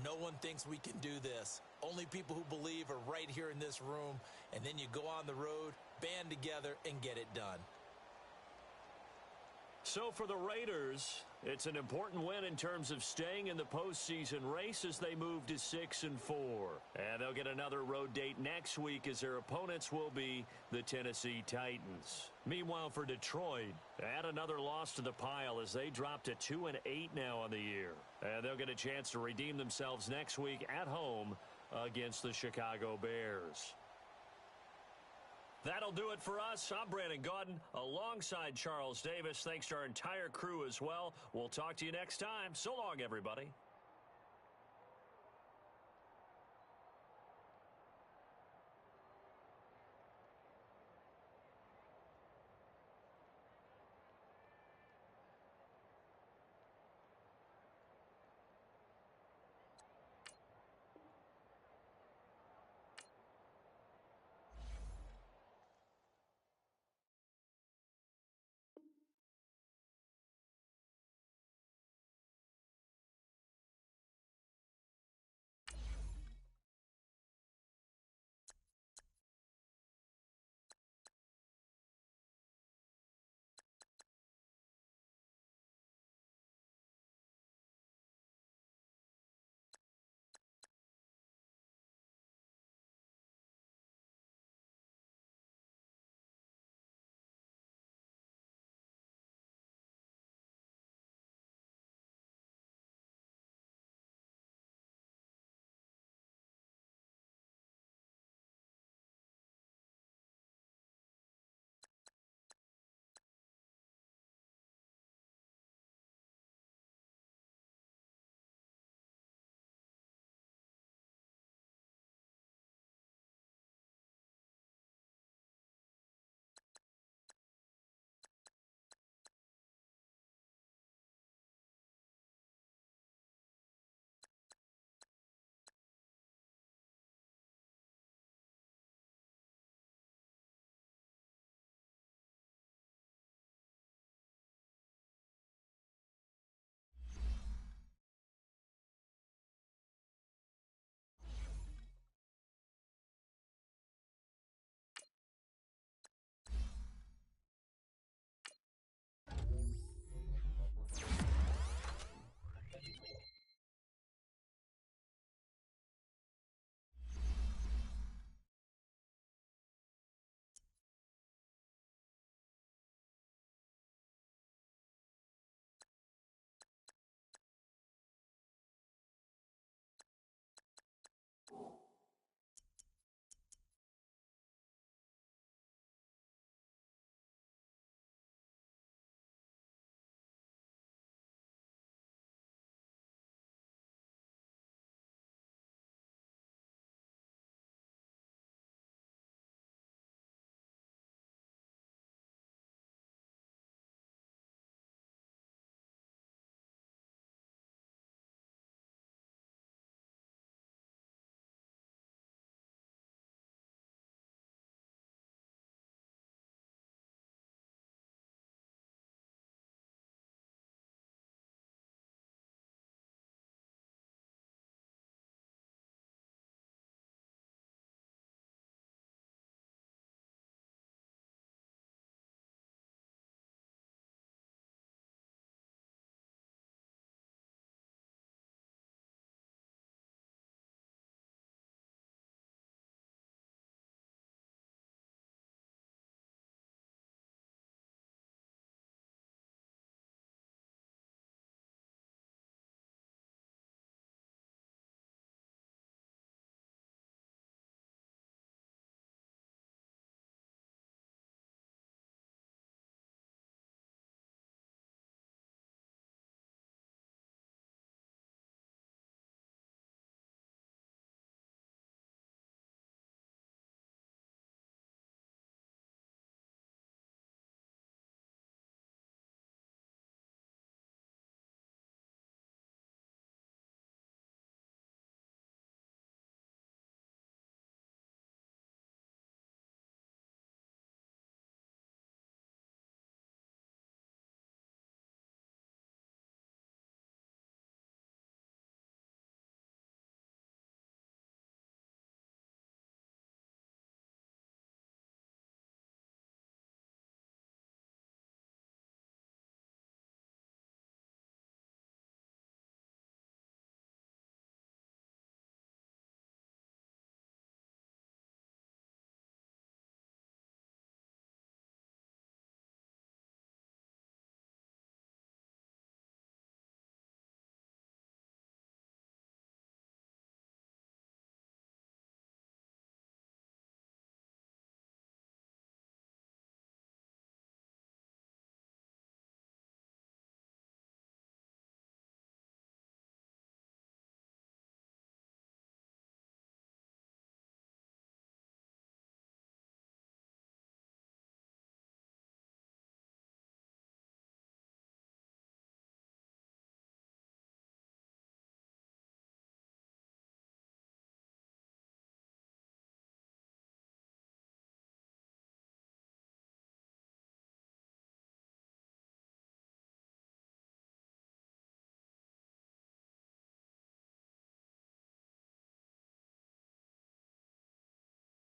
No one thinks we can do this. Only people who believe are right here in this room. And then you go on the road, band together, and get it done. So for the Raiders, it's an important win in terms of staying in the postseason race as they move to 6-4. And they'll get another road date next week as their opponents will be the Tennessee Titans. Meanwhile, for Detroit, add another loss to the pile as they drop to 2-8 now on the year. And they'll get a chance to redeem themselves next week at home against the Chicago Bears. That'll do it for us. I'm Brandon Gaudin alongside Charles Davis. Thanks to our entire crew as well. We'll talk to you next time. So long, everybody.